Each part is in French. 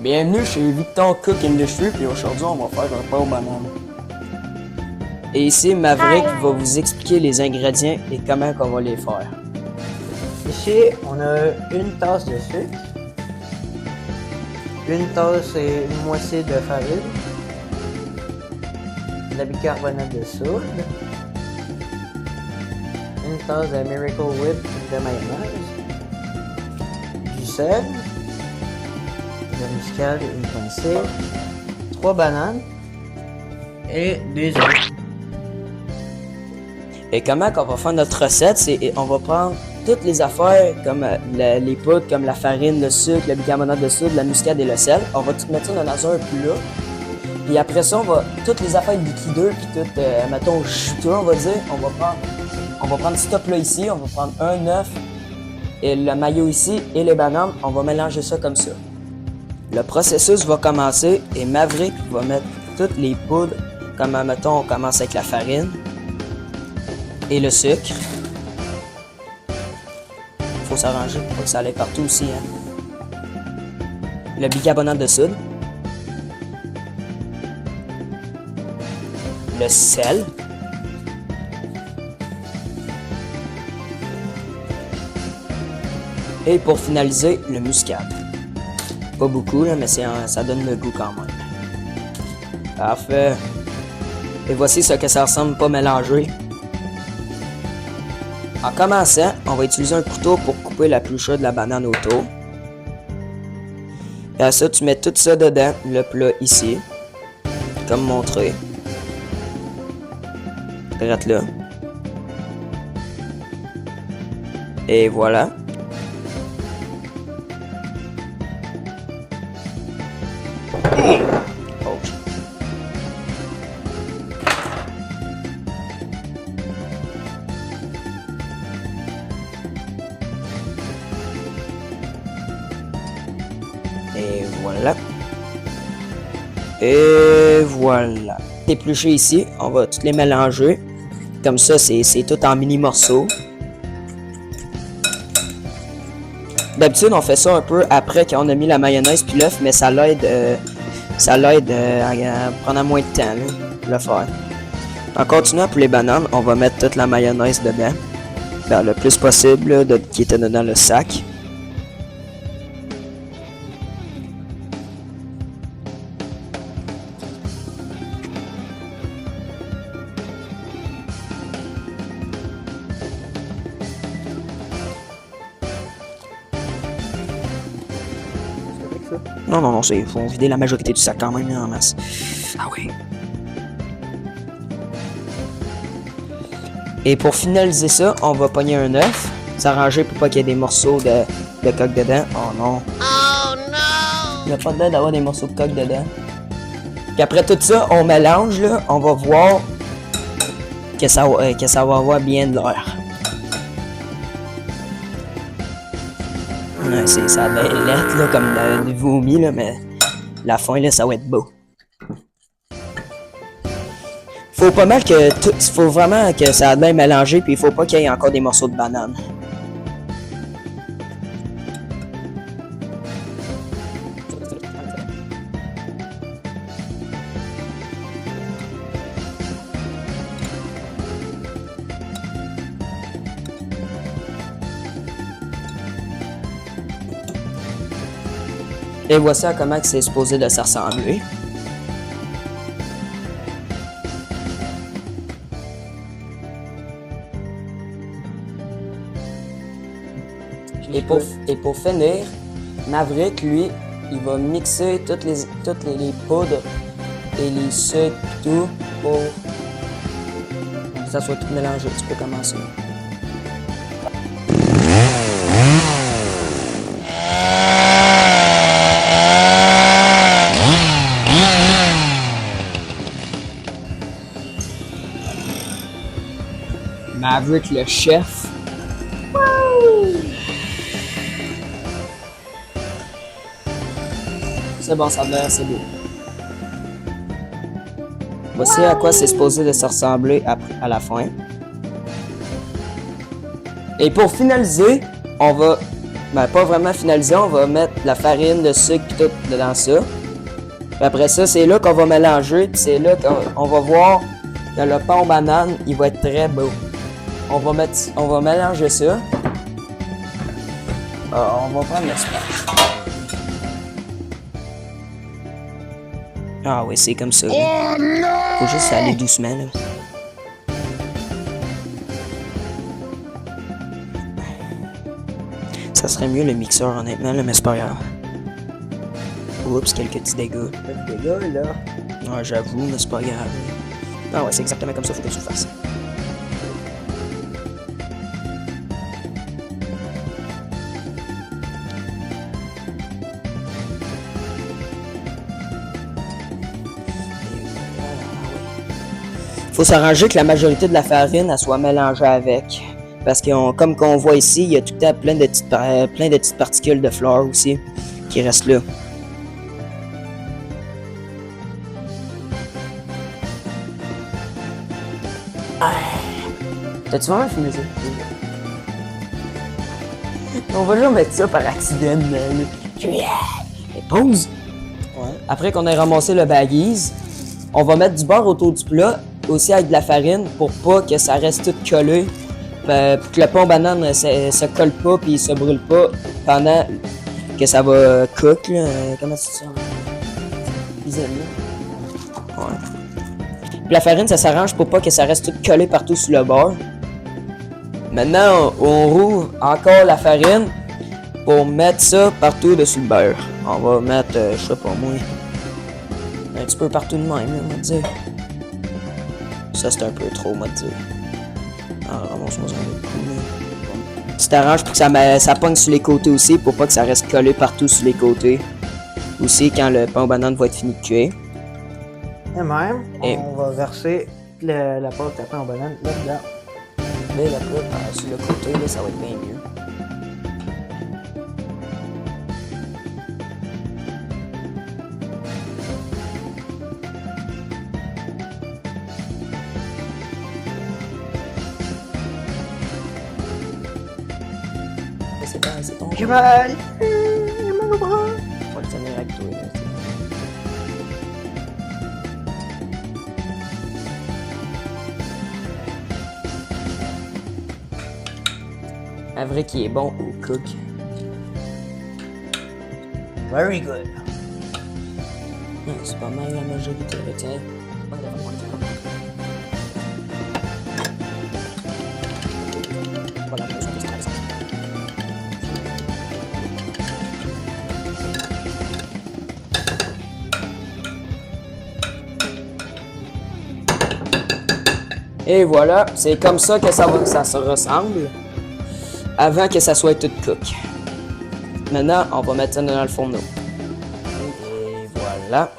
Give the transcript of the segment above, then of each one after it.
Bienvenue chez Victor Cook Industry, puis aujourd'hui on va faire un pain aux bananes. Et ici, Maverick va vous expliquer les ingrédients et comment on va les faire. Ici, on a une tasse de sucre, une tasse et une moitié de farine, de la bicarbonate de soude, une tasse de Miracle Whip de mayonnaise, du sel, de la muscade, une pincée, 3 bananes et 2 œufs. Et comment on va faire notre recette, c'est on va prendre toutes les affaires comme les poudres, comme la farine, le sucre, le bicarbonate de soude, la muscade et le sel. On va tout mettre ça dans un plat. Puis après ça, on va toutes les affaires liquideuses, puis tout, mettons, juteux, on va dire. On va prendre ce top-là ici, on va prendre un œuf et le maillot ici et les bananes. On va mélanger ça comme ça. Le processus va commencer et Maverick va mettre toutes les poudres, comme mettons, on commence avec la farine et le sucre. Faut s'arranger pour que ça aille partout aussi. Hein. Le bicarbonate de soude. Le sel. Et pour finaliser, le muscade. Pas beaucoup, là, mais ça donne le goût quand même. Parfait. Et voici ce que ça ressemble pas mélangé. En commençant, on va utiliser un couteau pour couper la plucheur de la banane autour. Et à ça, tu mets tout ça dedans, le plat ici, comme montré. Direct là. Et voilà. Oh. Et voilà. Et voilà. Épluché ici, on va toutes les mélanger. Comme ça, c'est tout en mini morceaux. D'habitude, on fait ça un peu après qu'on a mis la mayonnaise puis l'œuf, mais ça l'aide à prendre moins de temps là, pour le faire. En continuant pour les bananes, on va mettre toute la mayonnaise dedans. Ben, le plus possible là, qui était dedans le sac. Non, il faut vider la majorité du sac quand même en masse. Ah oui. Et pour finaliser ça, on va pogner un œuf, s'arranger pour pas qu'il y ait des morceaux de coque dedans. Oh non. Oh non! Il n'y a pas de l'air d'avoir des morceaux de coque dedans. Puis après tout ça, on mélange là, on va voir que ça va avoir bien de l'air. Ça va être lettre, là, comme du vomi, là, mais la fin, là, ça va être beau. Faut pas mal que tout. Faut vraiment que ça a bien mélangé, puis il faut pas qu'il y ait encore des morceaux de banane. Et voici à comment c'est supposé de se ressembler. Et pour finir, Maverick, lui, il va mixer toutes les poudres et les sucres et tout pour que ça soit tout mélangé. Tu peux commencer. Maverick le chef. C'est bon, ça a l'air assez beau. Voici à quoi c'est supposé de se ressembler à la fin. Et pour finaliser, on va Ben, pas vraiment finalisé, on va mettre la farine, le sucre et tout dans ça. Puis après ça, c'est là qu'on va mélanger, puis c'est là qu'on va voir que le pain aux bananes, il va être très beau. On va mélanger ça. On va prendre le spatch. Ah oui, c'est comme ça. Là. Oh non! Faut juste aller doucement, là. Ça serait mieux le mixeur, honnêtement, là, mais c'est pas grave. Oups, quelques petits dégâts. Pas de dégâts, là. Ouais, j'avoue, mais c'est pas grave. Ah ouais, c'est exactement comme ça, faut que tu le fasses. Faut s'arranger que la majorité de la farine elle soit mélangée avec. Parce que comme qu'on voit ici, il y a tout le temps plein de petites particules de fleurs aussi qui restent là. T'as-tu vraiment filmé ça? On va juste mettre ça par accident. Et pause! Ouais. Après qu'on ait ramassé le baggies, on va mettre du beurre autour du plat, aussi avec de la farine, pour pas que ça reste tout collé. Pour que le pain aux bananes ne se colle pas et se brûle pas pendant que ça va cook. Là. Comment c'est ça? Ouais. Puis la farine, ça s'arrange pour pas que ça reste tout collé partout sur le beurre. Maintenant, on rouvre encore la farine pour mettre ça partout dessus le beurre. On va mettre, je sais pas moi, un petit peu partout de même, on va dire. Ça, c'est un peu trop, on va dire. Alors, ramasse-moi ça un coup. Tu t'arranges pour que ça pogne sur les côtés aussi, pour pas que ça reste collé partout sur les côtés. Aussi, quand le pain aux bananes va être fini de cuire. Et même, Et- on va verser la pâte à pain en banane là-dedans. Mais là, sur le côté, là, ça va être bien mieux. C'est ton J'ai mal! J'ai mal au bras! On va le tenir avec toi, là, tu sais. Un vrai qui est bon au cook. Very good. C'est pas mal la majorité, là, tiens. Voilà, je pense que c'est ça. Et voilà, c'est comme ça que ça se ressemble avant que ça soit tout cook. Maintenant, on va mettre ça dans le fourneau. Et voilà.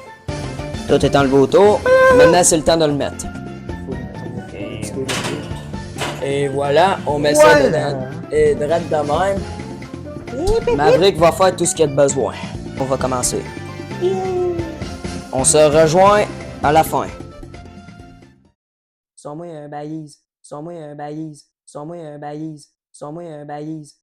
Tout est enlevé autour. Maintenant, c'est le temps de le mettre. Et voilà, on met ça Voilà. dedans. Et direct de même. Maverick va faire tout ce qu'il a de besoin. On va commencer. On se rejoint à la fin. Sors-moi un baillise. Sors-moi un baillise. Sors-moi un baillise. Sors-moi un baillise.